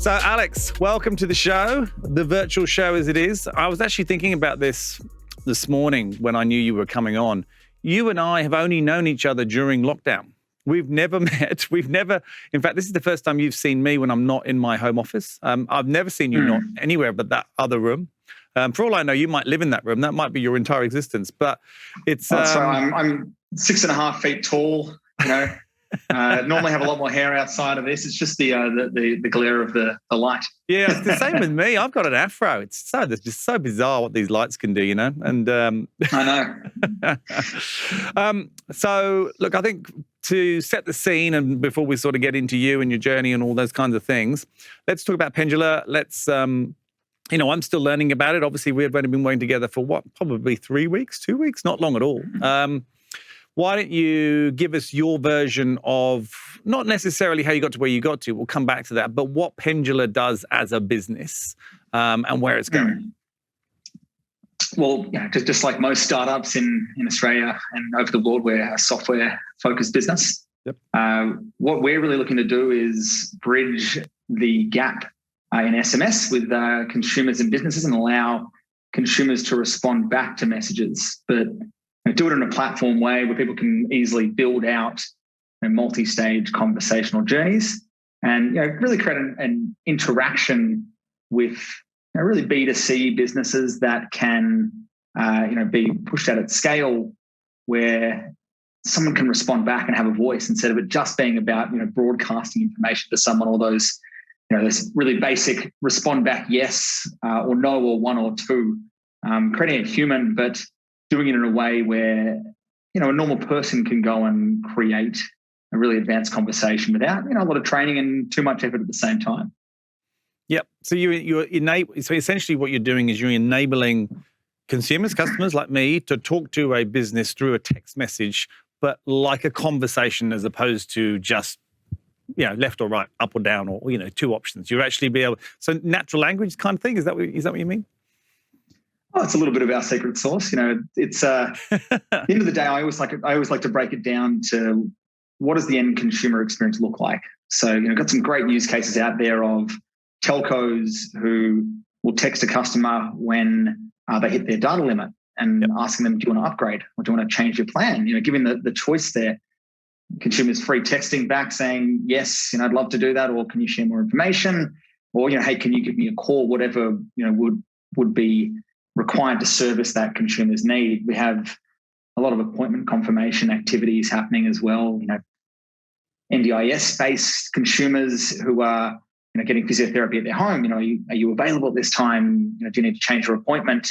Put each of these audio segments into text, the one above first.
So, Alex, welcome to the show, the virtual show as it is. I was actually thinking about this morning when I knew you were coming on. You and I have only known each other during lockdown. We've never met. In fact, this is the first time you've seen me when I'm not in my home office. I've never seen you not anywhere but that other room. For all I know, you might live in that room. That might be your entire existence, but it's... So I'm 6.5 feet tall, normally have a lot more hair outside of this. It's just the glare of the light. Yeah, it's the same with me. I've got an afro. It's just so bizarre what these lights can do, And I know. So look, I think to set the scene and before we sort of get into you and your journey and all those kinds of things, let's talk about Pendula. Let's I'm still learning about it. Obviously, we've only been working together for probably 3 weeks, 2 weeks, not long at all. Why don't you give us your version of not necessarily how you got to where you got to, we'll come back to that, but what Pendula does as a business and where it's going? Well, just like most startups in Australia and over the world, we're a software-focused business. Yep. What we're really looking to do is bridge the gap in SMS with consumers and businesses and allow consumers to respond back to messages, but do it in a platform way where people can easily build out multi-stage conversational journeys and really create an interaction with really B2C businesses that can be pushed out at scale where someone can respond back and have a voice instead of it just being about broadcasting information to someone, or those really basic respond back yes or no or one or two, creating a human but doing it in a way where, a normal person can go and create a really advanced conversation without, a lot of training and too much effort at the same time. Yep. So so essentially what you're doing is you're enabling consumers, customers like me to talk to a business through a text message, but like a conversation as opposed to just, left or right, up or down, or, two options. You actually be able, so natural language kind of thing. Is that what you mean? Oh, it's a little bit of our secret sauce. It's at the end of the day, I always like to break it down to what does the end consumer experience look like. So, got some great use cases out there of telcos who will text a customer when they hit their data limit and asking them, do you want to upgrade or do you want to change your plan? Giving the choice there. Consumers free texting back saying, yes, I'd love to do that, or can you share more information? Or, hey, can you give me a call? Whatever, would be required to service that consumer's need. We have a lot of appointment confirmation activities happening as well. NDIS-based consumers who are getting physiotherapy at their home. Are you available at this time? Do you need to change your appointment?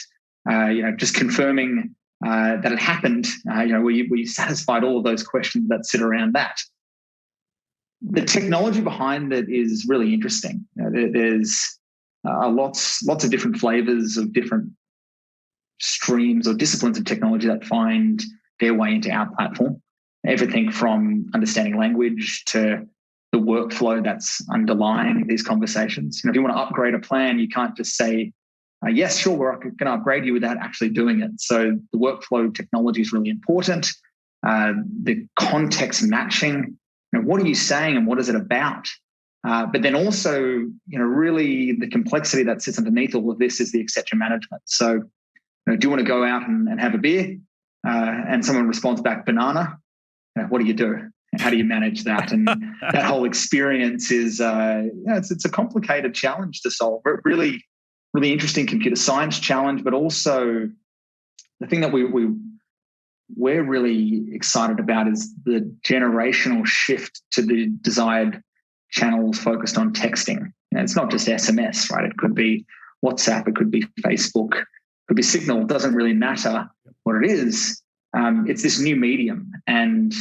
Just confirming that it happened. We satisfied all of those questions that sit around that. The technology behind it is really interesting. There's lots of different flavors of different streams or disciplines of technology that find their way into our platform. Everything from understanding language to the workflow that's underlying these conversations. If you want to upgrade a plan, you can't just say, yes, sure, we're going to upgrade you without actually doing it. So the workflow technology is really important. The context matching, what are you saying and what is it about? But then also, really the complexity that sits underneath all of this is the exception management. So do you want to go out and have a beer and someone responds back banana? What do you do? How do you manage that? And that whole experience is, it's a complicated challenge to solve. Really, really interesting computer science challenge, but also the thing that we're really excited about is the generational shift to the desired channels focused on texting. It's not just SMS, right? It could be WhatsApp, it could be Facebook, it could be Signal. It doesn't really matter what it is. It's this new medium. And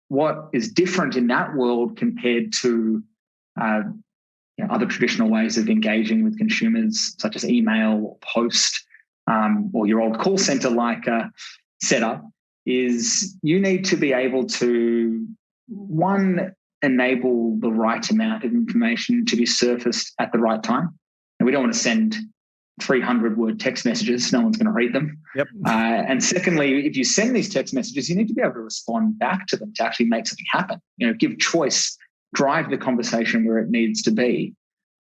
what is different in that world compared to other traditional ways of engaging with consumers, such as email or post or your old call center like setup, is you need to be able to, one, enable the right amount of information to be surfaced at the right time. And we don't want to send 300-word text messages. No one's going to read them. Yep. And secondly, if you send these text messages, you need to be able to respond back to them to actually make something happen. Give choice, drive the conversation where it needs to be.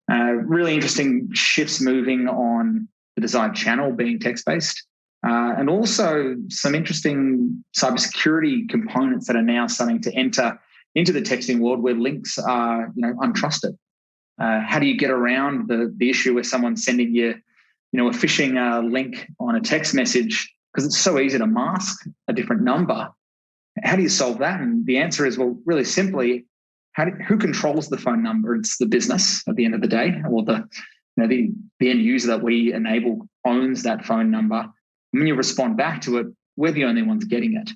Really interesting shifts moving on the desired channel being text-based. And also some interesting cybersecurity components that are now starting to enter into the texting world where links are, untrusted. How do you get around the issue where someone's sending you, a phishing link on a text message because it's so easy to mask a different number? How do you solve that? And the answer is, well, really simply, who controls the phone number? It's the business at the end of the day, or the end user that we enable owns that phone number. And when you respond back to it, we're the only ones getting it.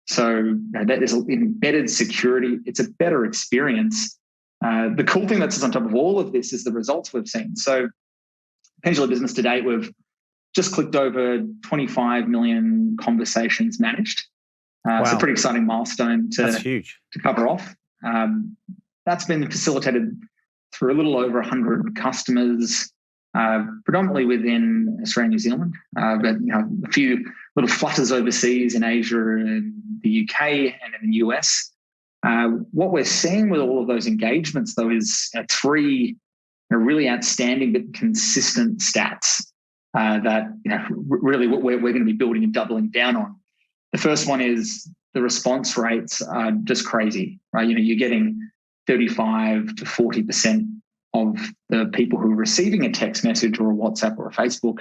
So that is embedded security. It's a better experience. The cool thing that sits on top of all of this is the results we've seen. So Pendula Business to date, we've just clicked over 25 million conversations managed. Wow. It's a pretty exciting milestone That's huge. to cover off. That's been facilitated through a little over 100 customers, predominantly within Australia and New Zealand, but a few little flutters overseas in Asia and the UK and in the US. What we're seeing with all of those engagements, though, is three really outstanding but consistent stats that really what we're going to be building and doubling down on. The first one is the response rates are just crazy, right? You're getting 35 to 40% of the people who are receiving a text message or a WhatsApp or a Facebook,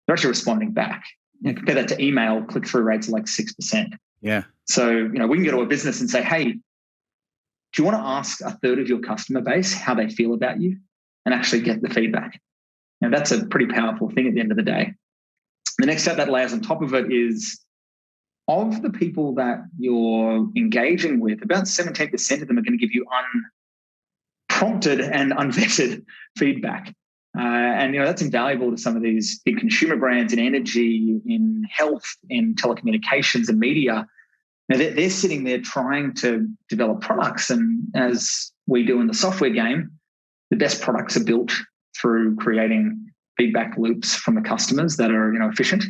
they're actually responding back. Compare that to email, click-through rates are like 6%. Yeah. So, we can go to a business and say, hey, do you want to ask a third of your customer base how they feel about you and actually get the feedback? That's a pretty powerful thing at the end of the day. The next step that layers on top of it is, of the people that you're engaging with, about 17% of them are going to give you unprompted and unvetted feedback. And that's invaluable to some of these big consumer brands in energy, in health, in telecommunications and media. Now, they're sitting there trying to develop products. And as we do in the software game, the best products are built through creating feedback loops from the customers that are efficient,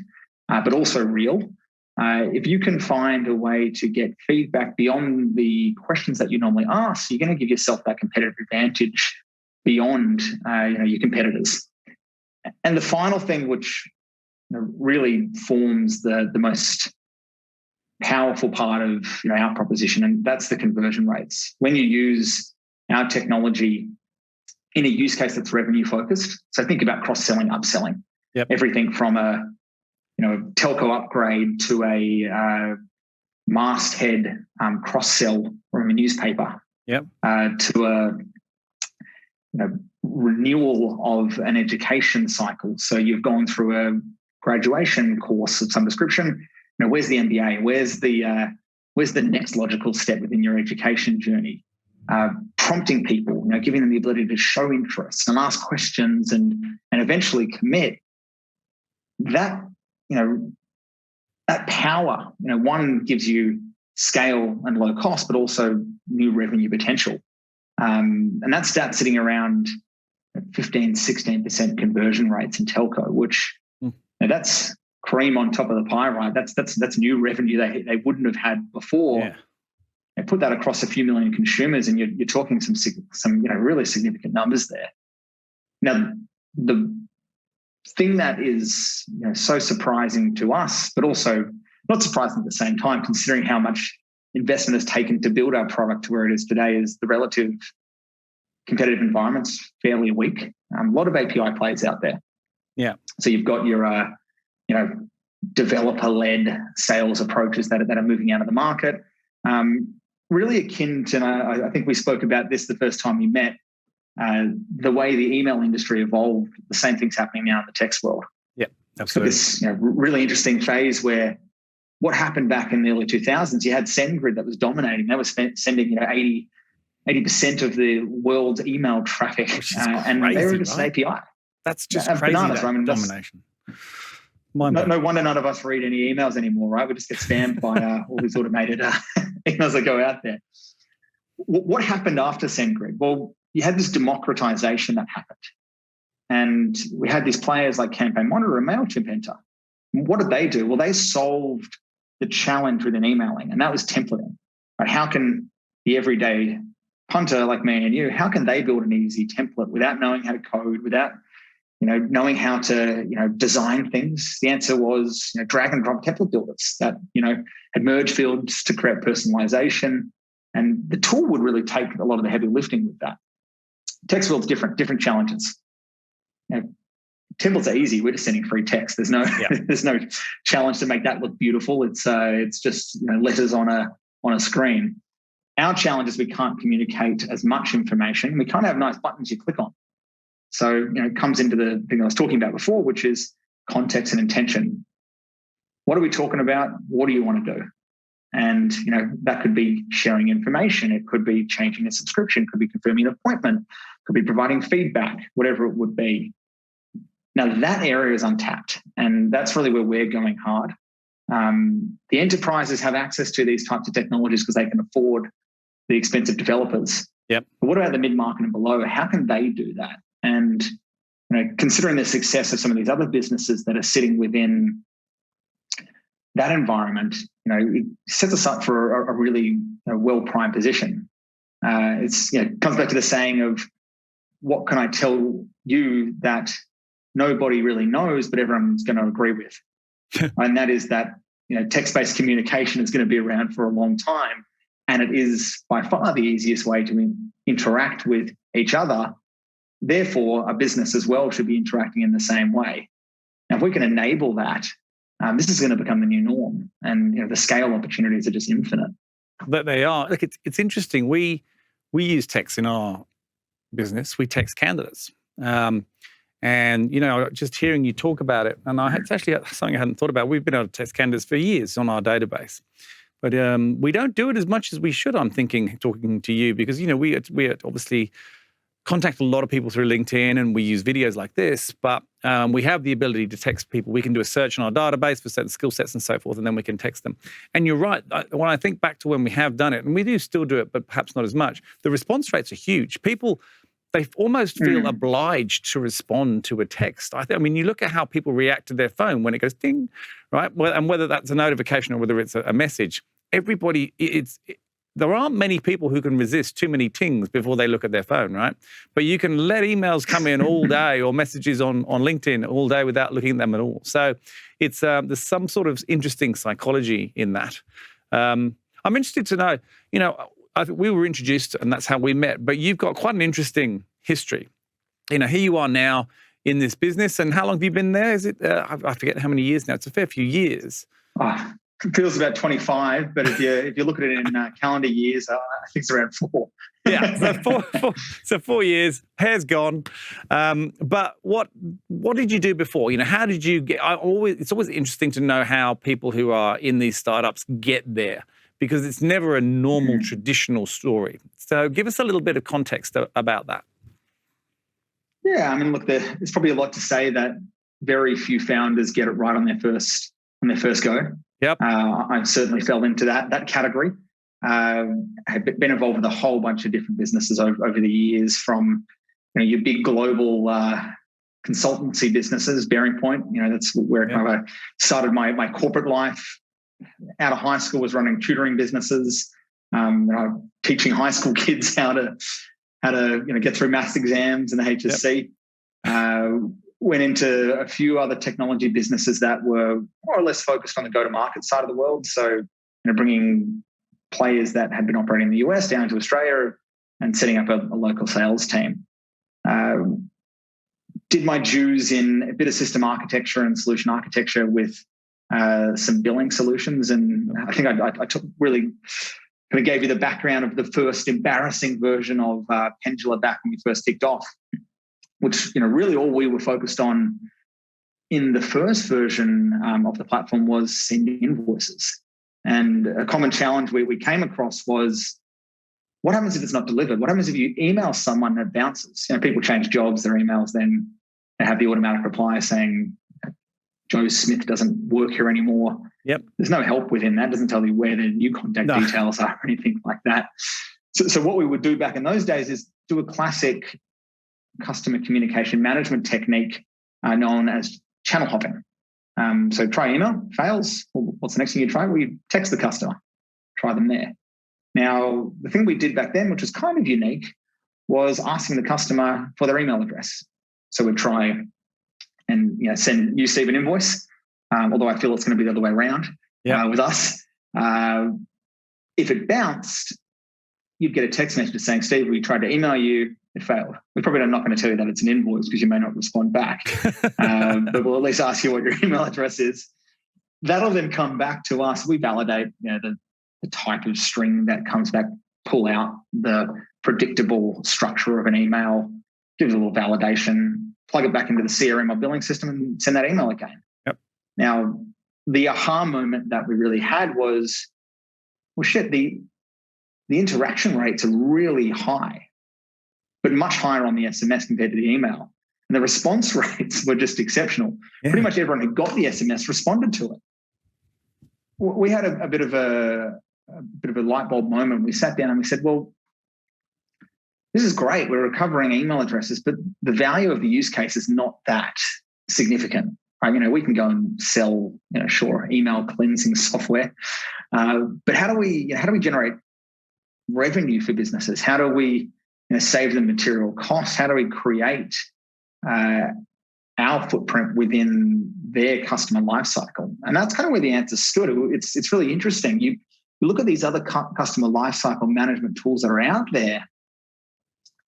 but also real. If you can find a way to get feedback beyond the questions that you normally ask, you're going to give yourself that competitive advantage beyond your competitors. And the final thing, which really forms the most powerful part of our proposition, and that's the conversion rates. When you use our technology in a use case that's revenue focused, so think about cross-selling, upselling, everything from a telco upgrade to a masthead cross-sell from a newspaper, to a renewal of an education cycle. So you've gone through a graduation course of some description. Where's the MBA? Where's the next logical step within your education journey? Prompting people, giving them the ability to show interest and ask questions and eventually commit. That power, one gives you scale and low cost, but also new revenue potential. And that starts sitting around 15, 16% conversion rates in telco, which that's cream on top of the pie, right? That's new revenue they wouldn't have had before. Yeah. And put that across a few million consumers, and you're talking some really significant numbers there. Now, the thing that is so surprising to us, but also not surprising at the same time, considering how much investment has taken to build our product to where it is today, is the relative competitive environment's fairly weak. A lot of API plays out there. Yeah. So you've got your developer-led sales approaches that are moving out of the market. Really akin to, I think we spoke about this the first time we met, the way the email industry evolved. The same thing's happening now in the text world. Yeah, absolutely. So this really interesting phase where what happened back in the early 2000s, you had SendGrid that was dominating. They were sending 80% of the world's email traffic, and they were just an API. That's just crazy. Bananas, that domination. No wonder none of us read any emails anymore, right? We just get spammed by all these automated emails that go out there. What happened after SendGrid? Well, you had this democratization that happened. And we had these players like Campaign Monitor and MailChimp enter. What did they do? Well, they solved the challenge within emailing, and that was templating. Right? How can the everyday punter like me and you, how can they build an easy template without knowing how to code, without knowing how to design things? The answer was drag and drop template builders that had merge fields to create personalization, and the tool would really take a lot of the heavy lifting with that. Text field's different challenges. Templates are easy. We're just sending free text. There's no there's no challenge to make that look beautiful. It's just letters on a screen. Our challenge is we can't communicate as much information. We can't have nice buttons you click on. So it comes into the thing I was talking about before, which is context and intention. What are we talking about? What do you want to do? And that could be sharing information. It could be changing a subscription. It could be confirming an appointment. It could be providing feedback. Whatever it would be. Now that area is untapped, and that's really where we're going hard. The enterprises have access to these types of technologies because they can afford the expensive developers. Yep. But what about the mid-market and below? How can they do that? And considering the success of some of these other businesses that are sitting within that environment, it sets us up for a really well-primed position. It comes back to the saying of, what can I tell you that nobody really knows, but everyone's going to agree with? And that is that text-based communication is going to be around for a long time, and it is by far the easiest way to interact with each other. Therefore, a business as well should be interacting in the same way. Now, if we can enable that, this is going to become the new norm, and the scale opportunities are just infinite. But they are. Look, it's interesting. We use text in our business. We text candidates. And, just hearing you talk about it, and it's actually something I hadn't thought about. We've been able to test candidates for years on our database. But we don't do it as much as we should, I'm thinking, talking to you, because, we obviously contact a lot of people through LinkedIn, and we use videos like this, but we have the ability to text people. We can do a search on our database for certain skill sets and so forth, and then we can text them. And you're right. When I think back to when we have done it, and we do still do it, but perhaps not as much, the response rates are huge. People, they almost feel obliged to respond to a text. I mean, you look at how people react to their phone when it goes ding, right? And whether that's a notification or whether it's a message, everybody, there aren't many people who can resist too many tings before they look at their phone, right? But you can let emails come in all day or messages on LinkedIn all day without looking at them at all. So it's there's some sort of interesting psychology in that. I'm interested to know, I think we were introduced and that's how we met, but you've got quite an interesting history. Here you are now in this business, and how long have you been there? Is it, I forget how many years now, it's a fair few years. It feels about 25, but if you look at it in calendar years, I think it's around 4. Yeah, so 4 years, hair's gone. But what did you do before? How did you get? It's always interesting to know how people who are in these startups get there, because it's never a normal traditional story. So give us a little bit of context about that. Yeah, I mean, look, there's probably a lot to say that very few founders get it right on their first go. Yep. I certainly fell into that category. I've been involved with a whole bunch of different businesses over the years, from your big global consultancy businesses, Bearing Point. That's where I started my corporate life. Out of high school, was running tutoring businesses, teaching high school kids how to get through maths exams and the HSC. Yep. Went into a few other technology businesses that were more or less focused on the go-to-market side of the world. So, bringing players that had been operating in the US down to Australia and setting up a local sales team. Did my dues in a bit of system architecture and solution architecture with some billing solutions. And I think I took really kind of gave you the background of the first embarrassing version of Pendula back when we first kicked off, which, really all we were focused on in the first version of the platform was sending invoices. And a common challenge we came across was, what happens if it's not delivered? What happens if you email someone that bounces? People change jobs, their emails, then they have the automatic reply saying, Joe Smith doesn't work here anymore. Yep. There's no help within that. It doesn't tell you where the new contact details are or anything like that. So what we would do back in those days is do a classic customer communication management technique known as channel hopping. So try email, fails. What's the next thing you try? Well, you text the customer, try them there. Now, the thing we did back then, which was kind of unique, was asking the customer for their email address. So we'd try and send you, Steve, an invoice, although I feel it's going to be the other way around with us. If it bounced, you'd get a text message saying, Steve, we tried to email you, it failed. We're probably not going to tell you that it's an invoice because you may not respond back, but we'll at least ask you what your email address is. That'll then come back to us. We validate the type of string that comes back, pull out the predictable structure of an email, give it a little validation, plug it back into the CRM or billing system and send that email again. Yep. Now, the aha moment that we really had was, well, shit, the interaction rates are really high, but much higher on the SMS compared to the email. And the response rates were just exceptional. Yeah. Pretty much everyone who got the SMS responded to it. We had a bit of a light bulb moment. We sat down and we said, well, this is great. We're recovering email addresses, but the value of the use case is not that significant. Right? We can go and sell, email cleansing software, but how do we generate revenue for businesses? How do we save them material costs? How do we create our footprint within their customer lifecycle? And that's kind of where the answer stood. It's really interesting. You look at these other customer lifecycle management tools that are out there,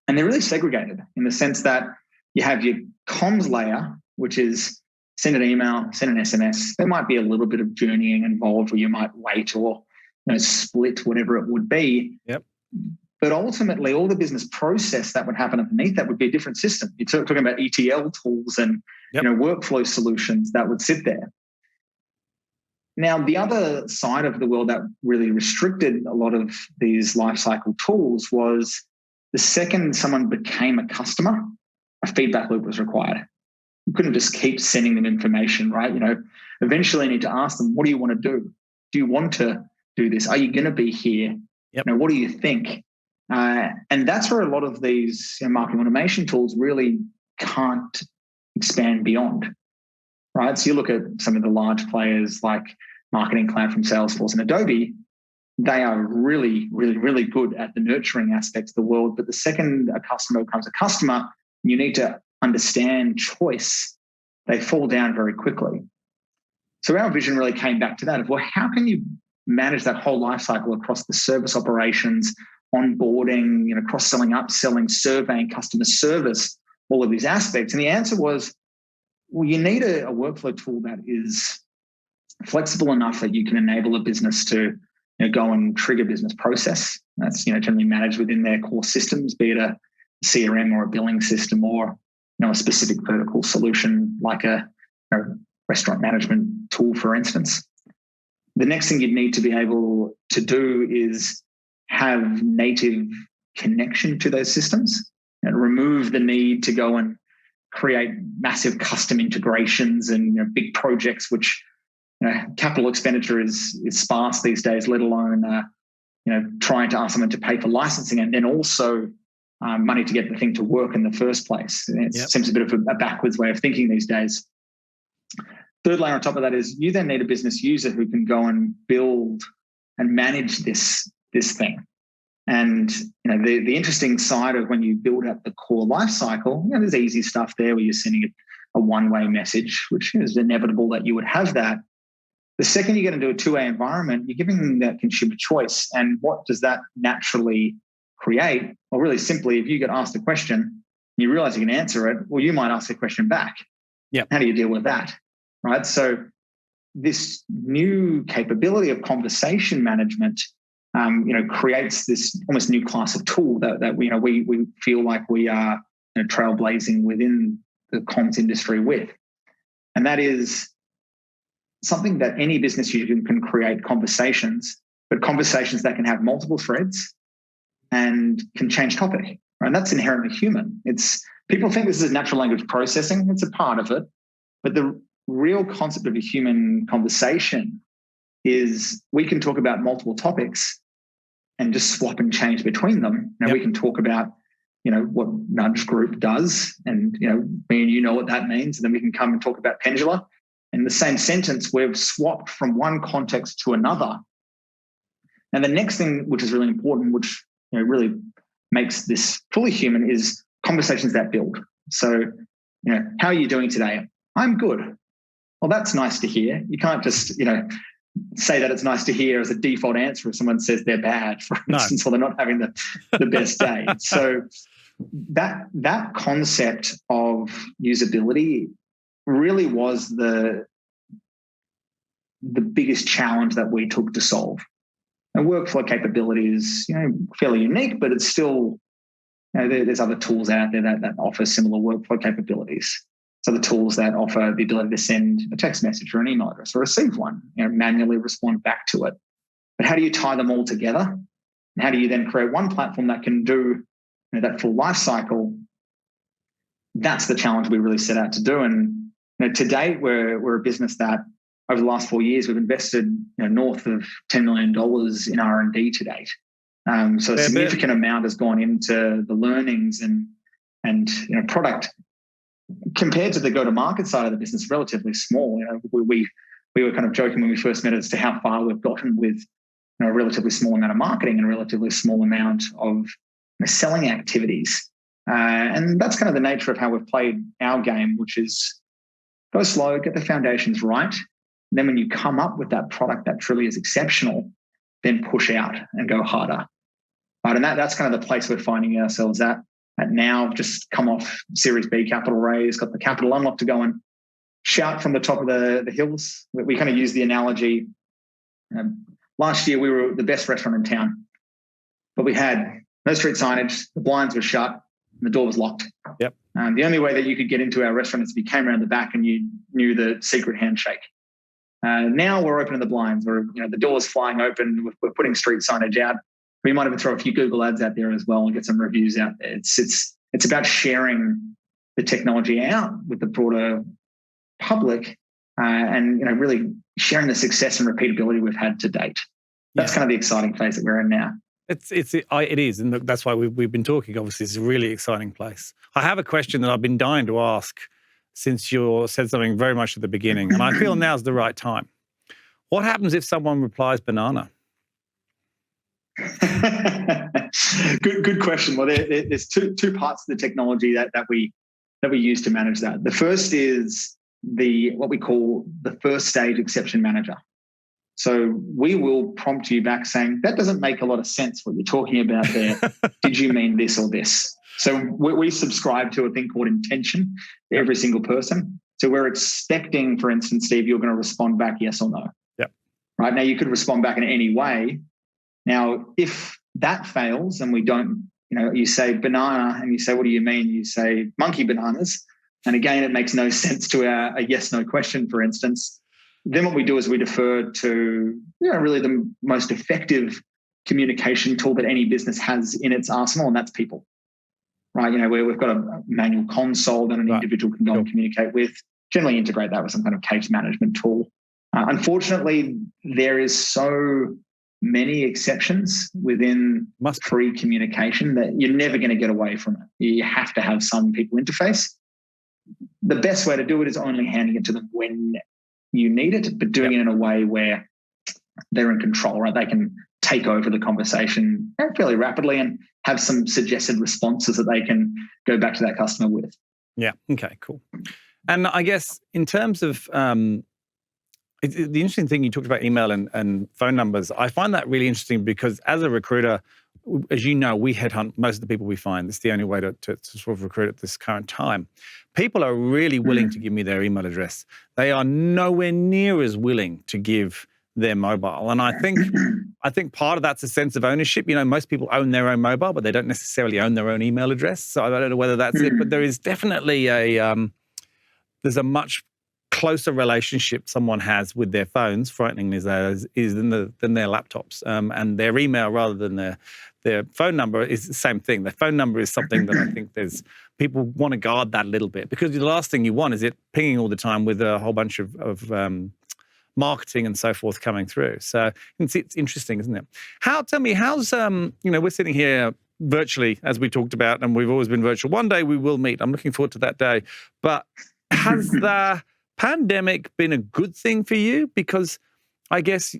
and they're really segregated in the sense that you have your comms layer, which is send an email, send an SMS. There might be a little bit of journeying involved, or you might wait or split, whatever it would be. Yep. But ultimately, all the business process that would happen underneath that would be a different system. You're talking about ETL tools and workflow solutions that would sit there. Now, the other side of the world that really restricted a lot of these lifecycle tools was the second someone became a customer, a feedback loop was required. You couldn't just keep sending them information, right? Eventually you need to ask them, what do you want to do? Do you want to do this? Are you going to be here? Yep. What do you think? And that's where a lot of these marketing automation tools really can't expand beyond, right? So you look at some of the large players like Marketing Cloud from Salesforce and Adobe, they are really, really, really good at the nurturing aspects of the world. But the second a customer becomes a customer, you need to understand choice. They fall down very quickly. So our vision really came back to that of, well, how can you manage that whole life cycle across the service operations, onboarding, cross-selling, upselling, surveying, customer service, all of these aspects? And the answer was, well, you need a workflow tool that is flexible enough that you can enable a business to go and trigger business process. That's generally managed within their core systems, be it a CRM or a billing system or a specific vertical solution like a restaurant management tool, for instance. The next thing you'd need to be able to do is have native connection to those systems and remove the need to go and create massive custom integrations and big projects, which capital expenditure is sparse these days, let alone trying to ask someone to pay for licensing and then also money to get the thing to work in the first place. It seems a bit of a backwards way of thinking these days. Third layer on top of that is you then need a business user who can go and build and manage this thing. And the interesting side of when you build up the core life cycle, there's easy stuff there where you're sending a one-way message, which is inevitable that you would have that. The second you get into a two-way environment, you're giving that consumer choice. And what does that naturally create? Well, really simply, if you get asked a question and you realize you can answer it, well, you might ask a question back. Yeah. How do you deal with that? Right. So this new capability of conversation management, creates this almost new class of tool that we feel like we are trailblazing within the comms industry with. And that is something that any business user can create conversations, but conversations that can have multiple threads and can change topic. Right? And that's inherently human. People think this is natural language processing. It's a part of it. But the real concept of a human conversation is we can talk about multiple topics and just swap and change between them. Now we can talk about, what Nudge Group does, and me and you know what that means. And then we can come and talk about Pendula. In the same sentence, we've swapped from one context to another. And the next thing, which is really important, which really makes this fully human, is conversations that build. So, how are you doing today? I'm good. Well, that's nice to hear. You can't just, say that it's nice to hear as a default answer if someone says they're bad, for instance, or they're not having the best day. So that concept of usability really was the biggest challenge that we took to solve. And workflow capability is, fairly unique, but it's still, there's other tools out there that offer similar workflow capabilities. So the tools that offer the ability to send a text message or an email address or receive one, manually respond back to it. But how do you tie them all together? And how do you then create one platform that can do that full life cycle? That's the challenge we really set out to do. And to date, we're a business that over the last 4 years, we've invested north of $10 million in R&D to date. So a significant amount has gone into the learnings and product. Compared to the go-to-market side of the business, relatively small. We were kind of joking when we first met as to how far we've gotten with a relatively small amount of marketing and a relatively small amount of selling activities. And that's kind of the nature of how we've played our game, which is go slow, get the foundations right. And then when you come up with that product that truly is exceptional, then push out and go harder. Right? And that's kind of the place we're finding ourselves at now. Just come off Series B capital raise, got the capital unlocked to go and shout from the top of the hills. We kind of use the analogy. Last year, we were the best restaurant in town, but we had no street signage, the blinds were shut, and the door was locked. Yep. The only way that you could get into our restaurant is if you came around the back and you knew the secret handshake. Now we're opening the blinds, or the door's flying open. We're putting street signage out. We might even throw a few Google ads out there as well and get some reviews out there. It's about sharing the technology out with the broader public, and really sharing the success and repeatability we've had to date. That's kind of the exciting phase that we're in now. It is, and that's why we've been talking. Obviously, it's a really exciting place. I have a question that I've been dying to ask since you said something very much at the beginning, and I feel now's the right time. What happens if someone replies banana? Good question. Well, there's two parts of the technology that we use to manage that. The first is what we call the first stage exception manager. So we will prompt you back saying, that doesn't make a lot of sense what you're talking about there. Did you mean this or this? So we subscribe to a thing called intention for every single person. So we're expecting, for instance, Steve, you're going to respond back yes or no. Yep. Right now, you could respond back in any way. Now, if that fails and we don't, you say banana and you say, what do you mean? You say monkey bananas. And again, it makes no sense to a yes-no question, for instance. Then what we do is we defer to really the most effective communication tool that any business has in its arsenal, and that's people. Right? Where we've got a manual console that an individual can go and communicate with, generally integrate that with some kind of case management tool. Unfortunately, there is so many exceptions within free communication that you're never going to get away from it. You have to have some people interface. The best way to do it is only handing it to them when you need it, but doing it in a way where they're in control, right? They can take over the conversation fairly rapidly and have some suggested responses that they can go back to that customer with. Yeah. Okay, cool. And I guess in terms of the interesting thing, you talked about email and phone numbers. I find that really interesting because as a recruiter, as you know, we headhunt most of the people we find. It's the only way to sort of recruit at this current time. People are really willing to give me their email address. They are nowhere near as willing to give their mobile. And I think part of that's a sense of ownership. Most people own their own mobile, but they don't necessarily own their own email address. So I don't know whether that's it, but there is definitely there's a much closer relationship someone has with their phones, frighteningly than their laptops, and their email rather than their phone number is the same thing. Their phone number is something that I think people want to guard that a little bit, because the last thing you want is it pinging all the time with a whole bunch of marketing and so forth coming through. So it's interesting, isn't it? Tell me, how's we're sitting here virtually, as we talked about, and we've always been virtual. One day we will meet. I'm looking forward to that day. But has the pandemic been a good thing for you? Because I guess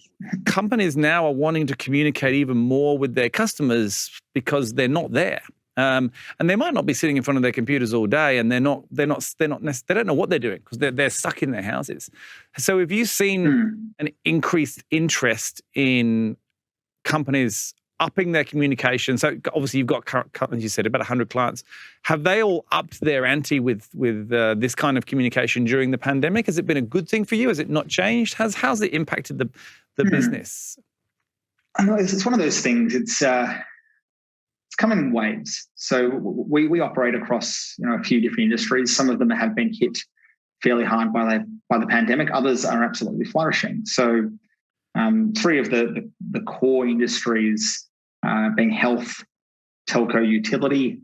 companies now are wanting to communicate even more with their customers because they're not there. And they might not be sitting in front of their computers all day, and they don't know what they're doing because they're stuck in their houses. So have you seen an increased interest in companies upping their communication? So obviously you've got, as you said, about 100 clients. Have they all upped their ante with this kind of communication during the pandemic? Has it been a good thing for you? Has it not changed? How's it impacted the business? I know it's one of those things. It's come in waves. So we operate across a few different industries. Some of them have been hit fairly hard by the pandemic. Others are absolutely flourishing. So three of the core industries being health, telco, utility,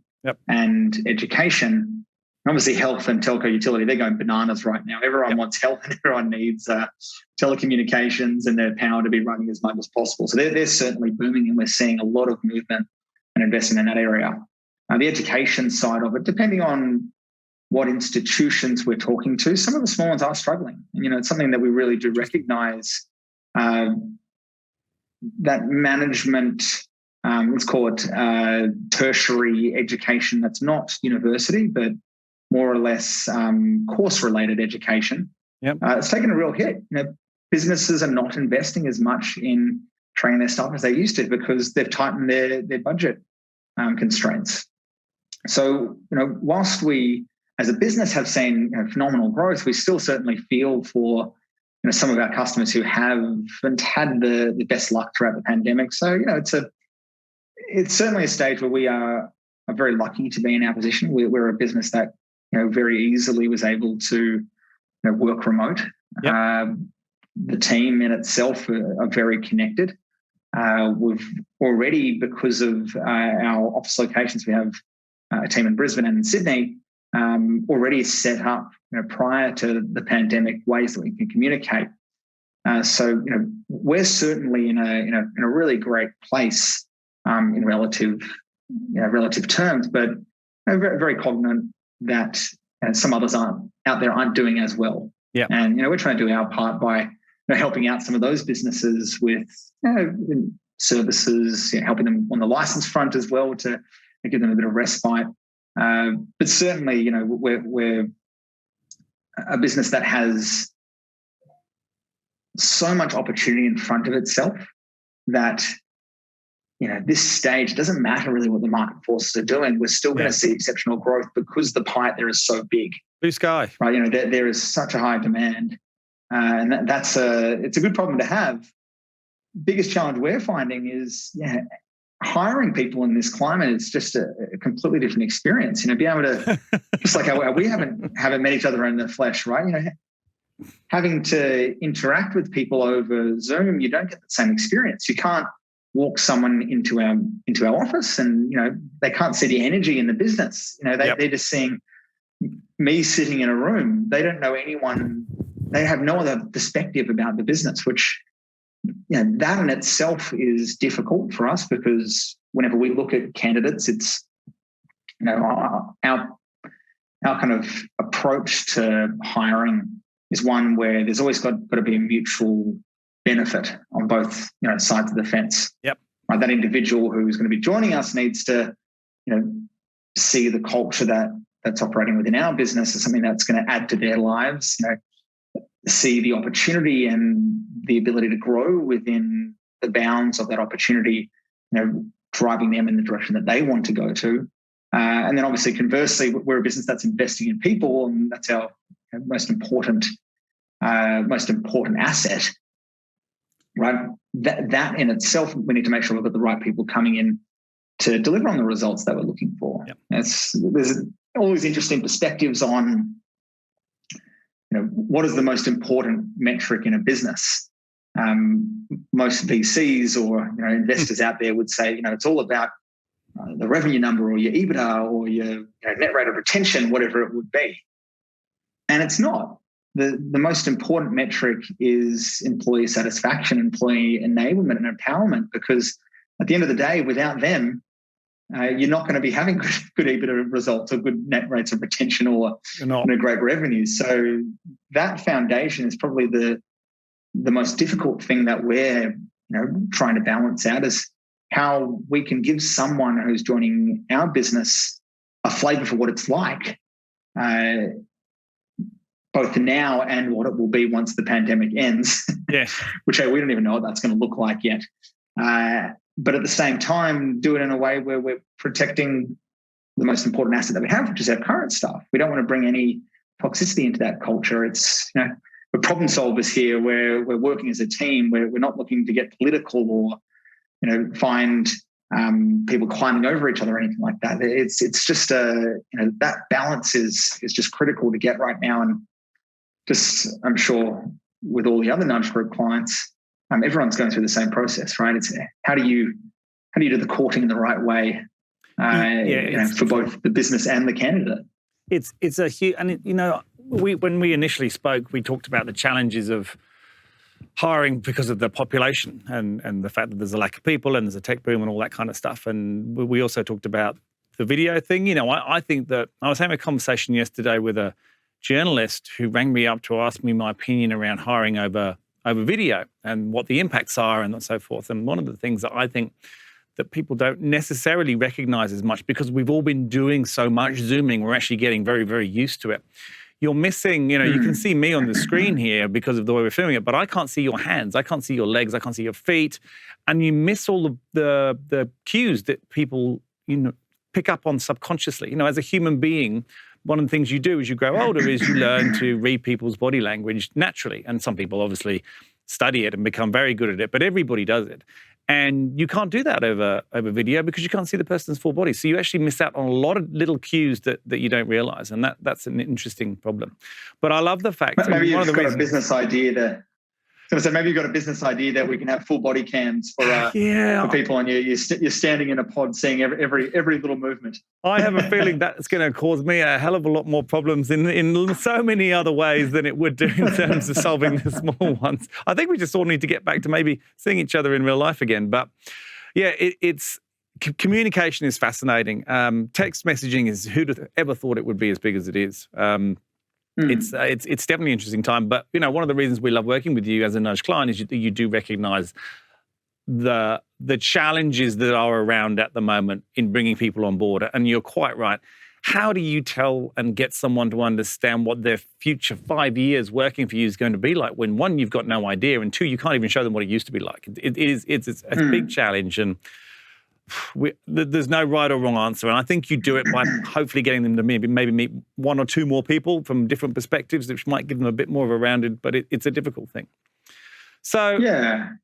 and education. And obviously, health and telco, utility, they're going bananas right now. Everyone wants health and everyone needs telecommunications and their power to be running as much as possible. So they're certainly booming, and we're seeing a lot of movement and investment in that area. The education side of it, depending on what institutions we're talking to, some of the small ones are struggling. And, it's something that we really do recognise. That management, let's call it tertiary education, that's not university, but more or less course-related education. It's taken a real hit. Businesses are not investing as much in training their staff as they used to because they've tightened their budget constraints. So, whilst we as a business have seen phenomenal growth, we still certainly feel for some of our customers who haven't had the best luck throughout the pandemic. So, it's certainly a stage where we are very lucky to be in our position. We're a business that very easily was able to work remote. The team in itself are very connected. We've already, because of our office locations, we have a team in Brisbane and in Sydney, already set up prior to the pandemic ways that we can communicate. So we're certainly in a really great place in relative terms, but very, very cognizant that some others aren't doing as well. And we're trying to do our part by helping out some of those businesses with services, helping them on the license front as well to give them a bit of respite. But certainly, we're a business that has so much opportunity in front of itself that this stage doesn't matter really what the market forces are doing. We're still going to see exceptional growth because the pie there is so big. Blue sky, right? There is such a high demand, and it's a good problem to have. Biggest challenge we're finding is hiring people in this climate is just a completely different experience. Be able to just like we haven't met each other in the flesh, right? Having to interact with people over Zoom, you don't get the same experience. You can't walk someone into our office, and they can't see the energy in the business. They're just seeing me sitting in a room. They don't know anyone. They have no other perspective about the business, which that in itself is difficult for us because whenever we look at candidates, it's our kind of approach to hiring is one where there's always got to be a mutual benefit on both sides of the fence. Right? That individual who's going to be joining us needs to see the culture that's operating within our business as something that's going to add to their lives. See the opportunity and the ability to grow within the bounds of that opportunity, driving them in the direction that they want to go to. And then obviously conversely, we're a business that's investing in people, and that's our most important asset, right? That in itself, we need to make sure we've got the right people coming in to deliver on the results that we're looking for. There's all these interesting perspectives on what is the most important metric in a business. Most VCs or investors out there would say it's all about the revenue number or your EBITDA or your net rate of retention, whatever it would be. And it's not. The most important metric is employee satisfaction, employee enablement and empowerment, because at the end of the day, without them, you're not going to be having good EBITDA results or good net rates of retention or great revenues. So that foundation is probably the the most difficult thing that we're trying to balance out is how we can give someone who's joining our business a flavor for what it's like, both now and what it will be once the pandemic ends. Yeah. Which we don't even know what that's going to look like yet. But at the same time, do it in a way where we're protecting the most important asset that we have, which is our current staff. We don't want to bring any toxicity into that culture. It's, we're problem solvers here. We're working as a team. We're not looking to get political or, find people climbing over each other or anything like that. It's just that balance is just critical to get right now. And just, I'm sure with all the other Nudge Group clients, everyone's going through the same process, right? It's how do you do the courting in the right way for both the business and the candidate? It's a huge, and when we initially spoke, we talked about the challenges of hiring because of the population and the fact that there's a lack of people and there's a tech boom and all that kind of stuff. And we also talked about the video thing. I think that I was having a conversation yesterday with a journalist who rang me up to ask me my opinion around hiring over video and what the impacts are and so forth. And one of the things that I think that people don't necessarily recognize as much, because we've all been doing so much Zooming, we're actually getting very, very used to it. You're missing, you can see me on the screen here because of the way we're filming it, but I can't see your hands, I can't see your legs, I can't see your feet. And you miss all the cues that people, pick up on subconsciously. As a human being, one of the things you do as you grow older is you learn to read people's body language naturally. And some people obviously study it and become very good at it, but everybody does it. And you can't do that over video because you can't see the person's full body. So you actually miss out on a lot of little cues that you don't realize. And that's an interesting problem. But I love the fact... Maybe you've got a business idea that... So maybe you've got a business idea that we can have full body cams for people, and you're standing in a pod seeing every little movement. I have a feeling that's going to cause me a hell of a lot more problems in so many other ways than it would do in terms of solving the small ones. I think we just all need to get back to maybe seeing each other in real life again. But yeah, communication is fascinating. Text messaging is, who'd ever thought it would be as big as it is. It's definitely an interesting time, but one of the reasons we love working with you as a Nudge client is you do recognize the challenges that are around at the moment in bringing people on board. And you're quite right. How do you tell and get someone to understand what their future 5 years working for you is going to be like when, one, you've got no idea, and two, you can't even show them what it used to be like? It's a big challenge, and there's no right or wrong answer. And I think you do it by hopefully getting them to maybe meet one or two more people from different perspectives, which might give them a bit more of a rounded, but it's a difficult thing. So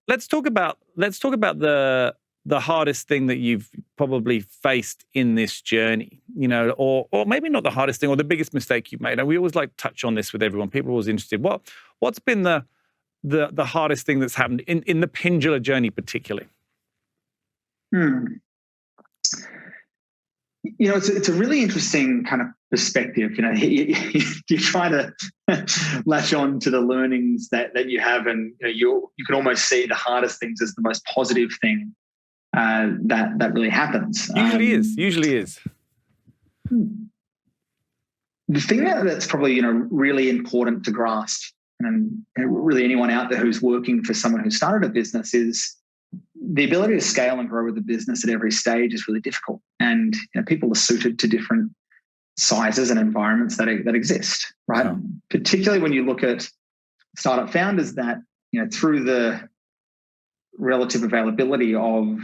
let's talk about the hardest thing that you've probably faced in this journey, or maybe not the hardest thing, or the biggest mistake you've made. And we always like to touch on this with everyone. People are always interested. What's been the hardest thing that's happened in the Pendula journey particularly? It's a really interesting kind of perspective. You try to latch on to the learnings that you have, and you can almost see the hardest things as the most positive thing that really happens. Usually is. The thing that's probably really important to grasp, and really anyone out there who's working for someone who started a business, is the ability to scale and grow with the business at every stage is really difficult. And people are suited to different sizes and environments that exist, right? Yeah. Particularly when you look at startup founders that, through the relative availability of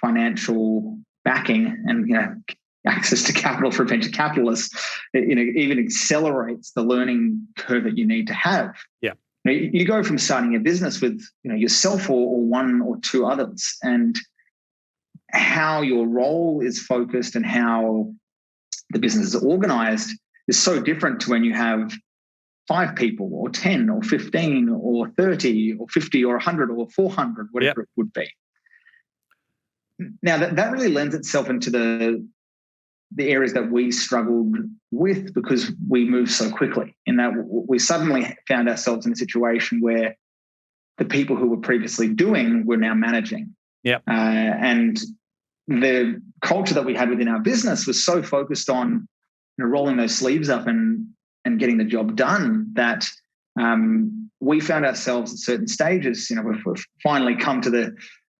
financial backing and, access to capital for venture capitalists, it even accelerates the learning curve that you need to have. Yeah. You go from starting a business with yourself or one or two others, and how your role is focused and how the business is organized is so different to when you have 5 people or 10 or 15 or 30 or 50 or 100 or 400, whatever it would be. Now, that really lends itself into the areas that we struggled with, because we moved so quickly, in that we suddenly found ourselves in a situation where the people who were previously doing were now managing. Yeah. And the culture that we had within our business was so focused on rolling those sleeves up and getting the job done, that we found ourselves at certain stages. We've finally come to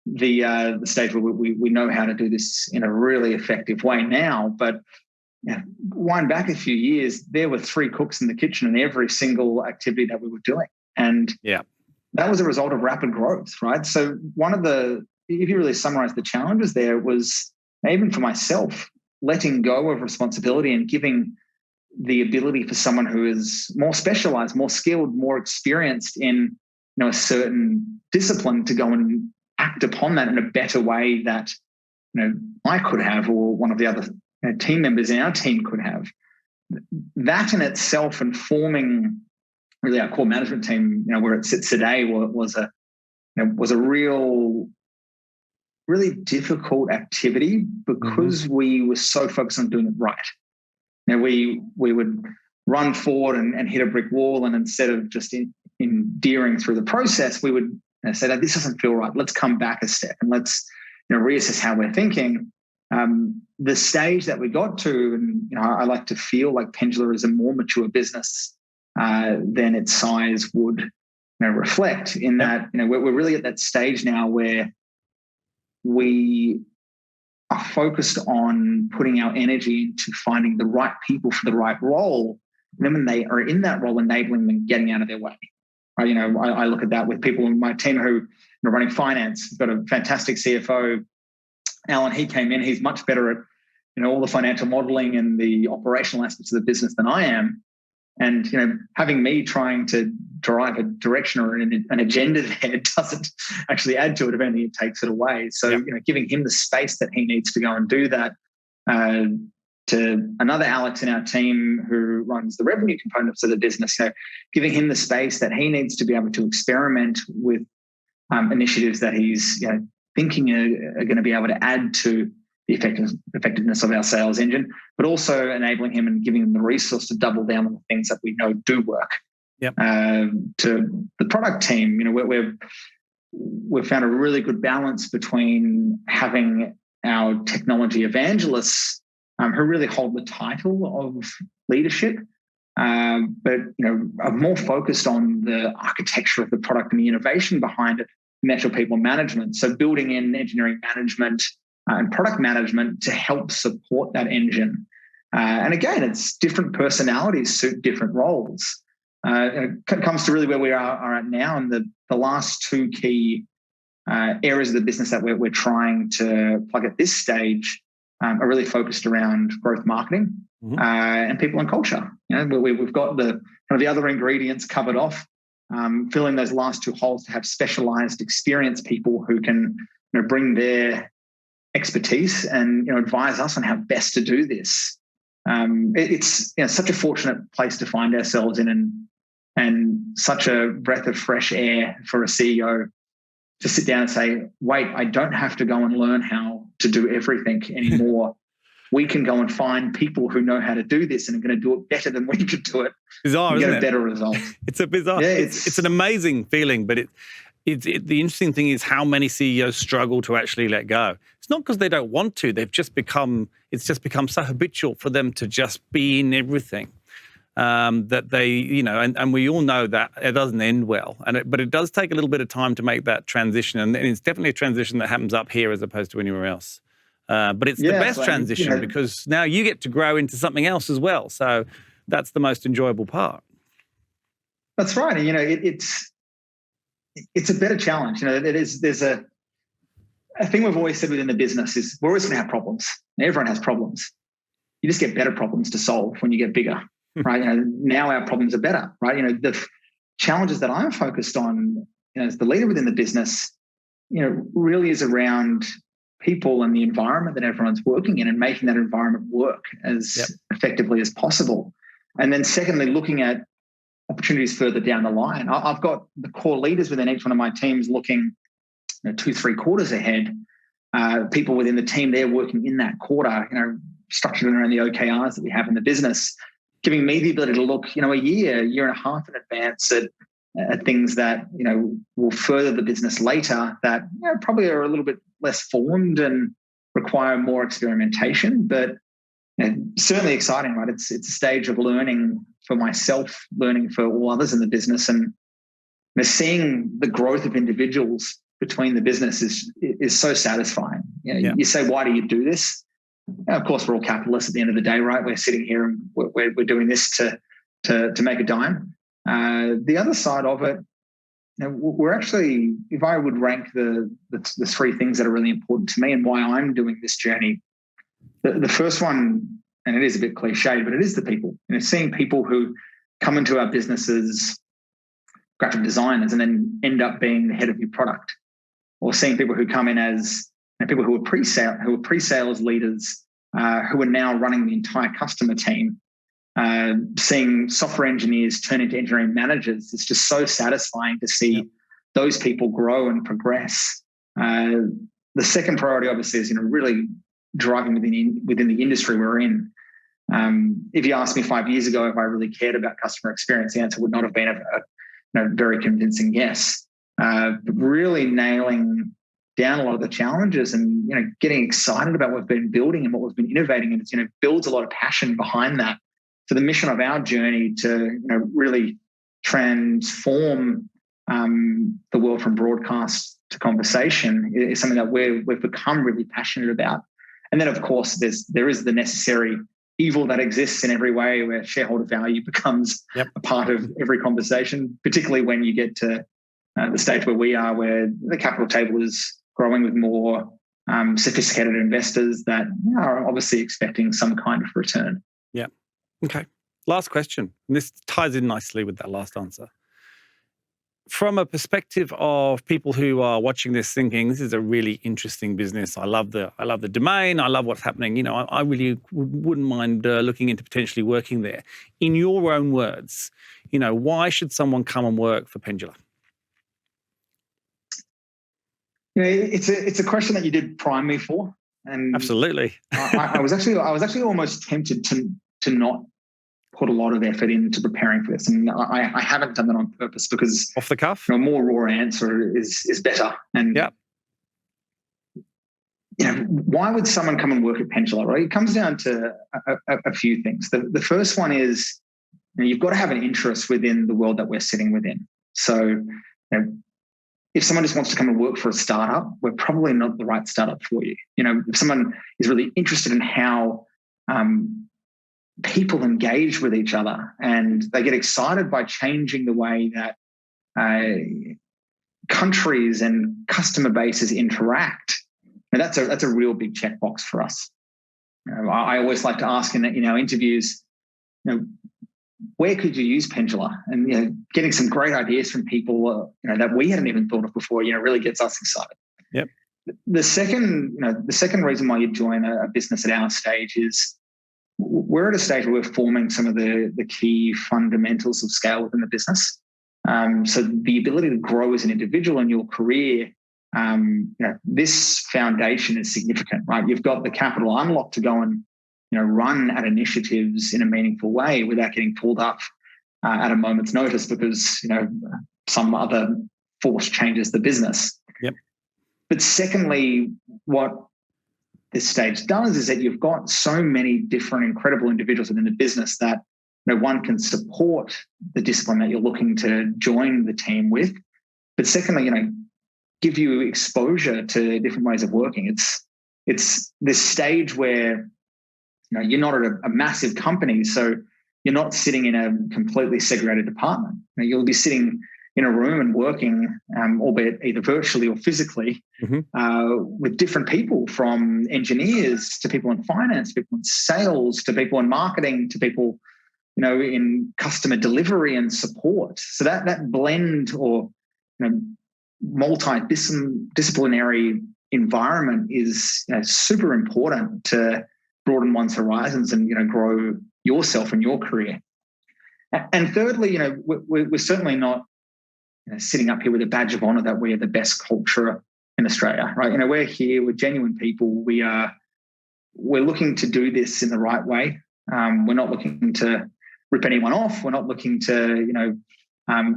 the stage where we know how to do this in a really effective way now. But wind back a few years, there were 3 cooks in the kitchen in every single activity that we were doing. And that was a result of rapid growth, right? So if you really summarize the challenges there, was even for myself, letting go of responsibility and giving the ability for someone who is more specialized, more skilled, more experienced in a certain discipline to go and act upon that in a better way that I could have, or one of the other team members in our team could have. That in itself, and forming really our core management team, where it sits today, was a really difficult activity because we were so focused on doing it right. We would run forward and hit a brick wall, and instead of just endearing through the process, we would say that this doesn't feel right. Let's come back a step and let's reassess how we're thinking. The stage that we got to, and I like to feel like Pendula is a more mature business than its size would reflect. In that we're really at that stage now where we are focused on putting our energy into finding the right people for the right role. And then when they are in that role, enabling them, getting out of their way. Right? I look at that with people in my team who are running finance. We've got a fantastic CFO, Alan. He came in. He's much better at all the financial modeling and the operational aspects of the business than I am. And having me trying to drive a direction or an agenda there doesn't actually add to it. If anything, it takes it away. So giving him the space that he needs to go and do that. To another Alex in our team who runs the revenue components of the business, giving him the space that he needs to be able to experiment with initiatives that he's thinking are going to be able to add to the effectiveness of our sales engine, but also enabling him and giving him the resource to double down on the things that we know do work. To the product team, we've found a really good balance between having our technology evangelists who really hold the title of leadership, but are more focused on the architecture of the product and the innovation behind it, natural people management. So building in engineering management and product management to help support that engine. And again, it's different personalities suit different roles. It comes to really where we are at now, and the last 2 key areas of the business that we're trying to plug at this stage are really focused around growth marketing and people and culture. We've got the other ingredients covered off, filling those last 2 holes to have specialized experienced people who can bring their expertise and advise us on how best to do this. It's such a fortunate place to find ourselves in, and such a breath of fresh air for a CEO to sit down and say, wait, I don't have to go and learn how to do everything anymore. We can go and find people who know how to do this and are going to do it better than we could do it. Bizarre, and isn't get it? a better result. It's a bizarre. Yeah, it's an amazing feeling, but the interesting thing is how many CEOs struggle to actually let go. It's not because they don't want to. It's just become so habitual for them to just be in everything that they, and we all know that it doesn't end well. But it does take a little bit of time to make that transition. And it's definitely a transition that happens up here as opposed to anywhere else. But it's the best transition because now you get to grow into something else as well. So that's the most enjoyable part. That's right. And, it's a better challenge. There's a thing we've always said within the business is we're always going to have problems. Everyone has problems. You just get better problems to solve when you get bigger, right? Now our problems are better, right? The challenges that I'm focused on as the leader within the business, really is around people and the environment that everyone's working in and making that environment work as effectively as possible. And then secondly, looking at opportunities further down the line. I've got the core leaders within each one of my teams looking 2-3 quarters ahead. People within the team, they're working in that quarter, structured around the OKRs that we have in the business, giving me the ability to look, a year and a half in advance at things that, will further the business later that probably are a little bit less formed and require more experimentation, but certainly exciting, right? It's a stage of learning for myself, learning for all others in the business, and seeing the growth of individuals between the business is so satisfying. You say, why do you do this? Of course, we're all capitalists at the end of the day, right? We're sitting here and we're doing this to make a dime. The other side of it, we're actually, if I would rank the three things that are really important to me and why I'm doing this journey, the first one, and it is a bit cliche, but it is the people. Seeing people who come into our businesses, graphic designers, and then end up being the head of your product, or seeing people who come in as people who are pre-sales leaders, who are now running the entire customer team, seeing software engineers turn into engineering managers. It's just so satisfying to see those people grow and progress. The second priority, obviously, is really driving within the industry we're in. If you asked me 5 years ago if I really cared about customer experience, the answer would not have been a very convincing yes. But really nailing down a lot of the challenges and getting excited about what we've been building and what we've been innovating, and it builds a lot of passion behind that. So the mission of our journey to really transform the world from broadcast to conversation is something that we've become really passionate about. And then, of course, there is the necessary evil that exists in every way, where shareholder value becomes a part of every conversation, particularly when you get to the stage where we are, where the capital table is growing with more sophisticated investors that are obviously expecting some kind of return. Yeah. Okay. Last question. And this ties in nicely with that last answer. From a perspective of people who are watching this thinking, this is a really interesting business. I love the domain. I love what's happening. I really wouldn't mind looking into potentially working there. In your own words, why should someone come and work for Pendula? It's a question that you did prime me for, and absolutely. I was actually almost tempted to not put a lot of effort into preparing for this, and I haven't done that on purpose, because off the cuff, a more raw answer is better. And why would someone come and work at Pendula? Right, it comes down to a few things. The first one is you've got to have an interest within the world that we're sitting within. So if someone just wants to come and work for a startup, we're probably not the right startup for you. If someone is really interested in how people engage with each other and they get excited by changing the way that countries and customer bases interact, and that's a real big checkbox for us. I always like to ask in our interviews, where could you use Pendula? And getting some great ideas from people that we hadn't even thought of before, really gets us excited. Yep. The second reason why you join a business at our stage is we're at a stage where we're forming some of the key fundamentals of scale within the business. So the ability to grow as an individual in your career, this foundation is significant, right? You've got the capital unlock to go and run at initiatives in a meaningful way without getting pulled up at a moment's notice because some other force changes the business. Yep. But secondly, what this stage does is that you've got so many different incredible individuals within the business that one can support the discipline that you're looking to join the team with. But secondly, give you exposure to different ways of working. It's this stage where you're not at a massive company, so you're not sitting in a completely segregated department. You'll be sitting in a room and working, albeit either virtually or physically, with different people, from engineers to people in finance, people in sales, to people in marketing, to people, in customer delivery and support. So that blend or multidisciplinary environment is super important to broaden one's horizons and grow yourself and your career. And thirdly, we're certainly not sitting up here with a badge of honor that we are the best culture in Australia, right? We're here, we're genuine people. We're looking to do this in the right way. We're not looking to rip anyone off. We're not looking to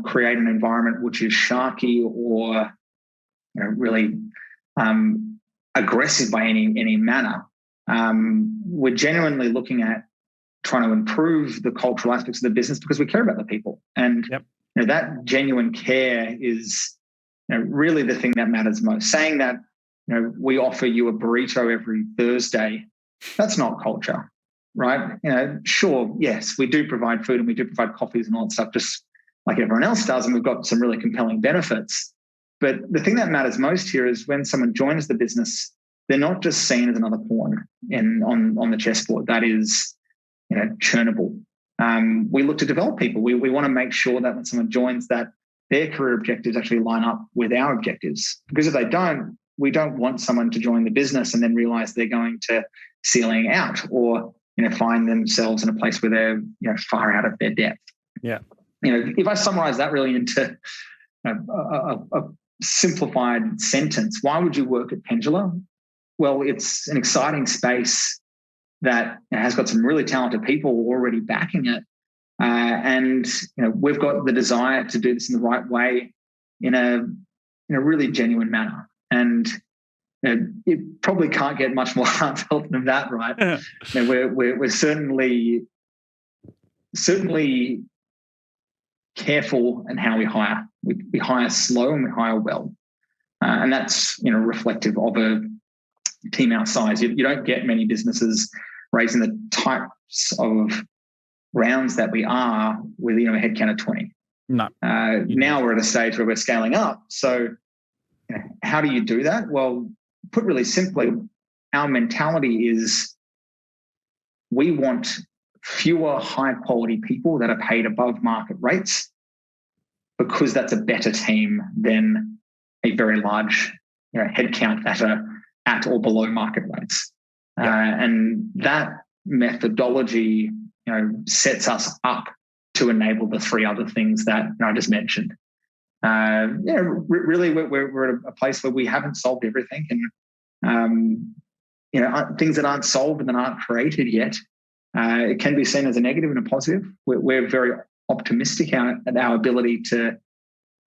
create an environment which is sharky or really aggressive by any manner. we're genuinely looking at trying to improve the cultural aspects of the business because we care about the people. And that genuine care is really the thing that matters most. Saying that we offer you a burrito every Thursday, that's not culture, right? Sure, yes, we do provide food and we do provide coffees and all that stuff, just like everyone else does, and we've got some really compelling benefits. But the thing that matters most here is when someone joins the business, they're not just seen as another pawn on the chessboard that is churnable. We look to develop people. We want to make sure that when someone joins, that their career objectives actually line up with our objectives. Because if they don't, we don't want someone to join the business and then realize they're going to ceiling out or find themselves in a place where they're far out of their depth. Yeah. If I summarize that really into a simplified sentence, why would you work at Pendula? Well, it's an exciting space that has got some really talented people already backing it. And we've got the desire to do this in the right way in a really genuine manner. And it probably can't get much more heartfelt than that, right? We're certainly careful in how we hire. We hire slow and we hire well. And that's reflective of a team our size. You don't get many businesses raising the types of rounds that we are with a headcount of 20. No. Now we're at a stage where we're scaling up. So how do you do that? Well, put really simply, our mentality is we want fewer high quality people that are paid above market rates because that's a better team than a very large headcount that are at or below market rates. And that methodology sets us up to enable the three other things that I just mentioned. Really, we're at a place where we haven't solved everything, and things that aren't solved and that aren't created yet, it can be seen as a negative and a positive. We're very optimistic at our ability to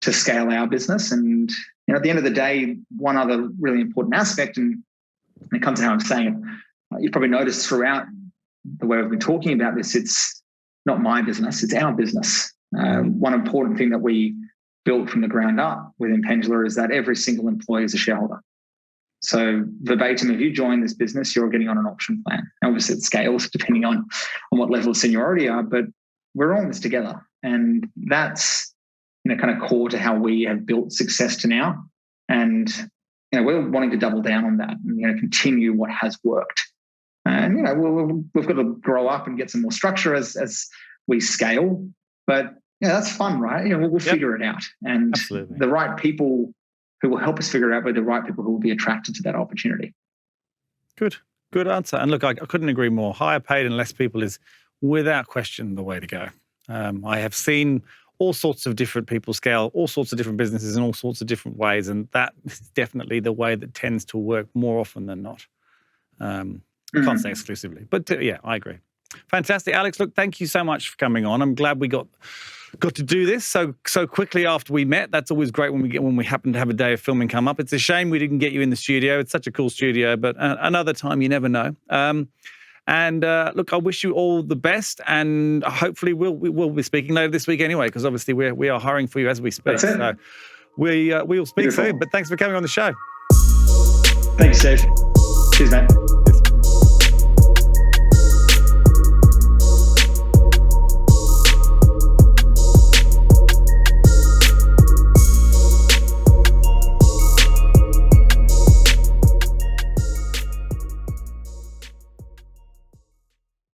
scale our business, and at the end of the day, one other really important aspect, and when it comes to how I'm saying it, you've probably noticed throughout the way we've been talking about this, it's not my business, it's our business. One important thing that we built from the ground up within Pendula is that every single employee is a shareholder. So verbatim, if you join this business, you're getting on an option plan. Obviously it scales depending on what level of seniority you are, but we're all in this together. And that's kind of core to how we have built success to now. And we're wanting to double down on that and continue what has worked. And we've got to grow up and get some more structure as we scale. But that's fun, right? We'll figure it out. And Absolutely. The right people who will help us figure out, the right people who will be attracted to that opportunity. Good answer. And look, I couldn't agree more. Higher paid and less people is without question the way to go. I have seen all sorts of different people scale, all sorts of different businesses in all sorts of different ways. And that is definitely the way that tends to work more often than not. Can't say exclusively, but I agree. Fantastic. Alex, look, thank you so much for coming on. I'm glad we got to do this so quickly after we met. That's always great when we happen to have a day of filming come up. It's a shame we didn't get you in the studio. It's such a cool studio, but another time, you never know. Look, I wish you all the best, and hopefully we'll be speaking later this week anyway, because obviously we are hiring for you as we speak. So we'll speak soon. But thanks for coming on the show. Thanks, Steve. Cheers, mate.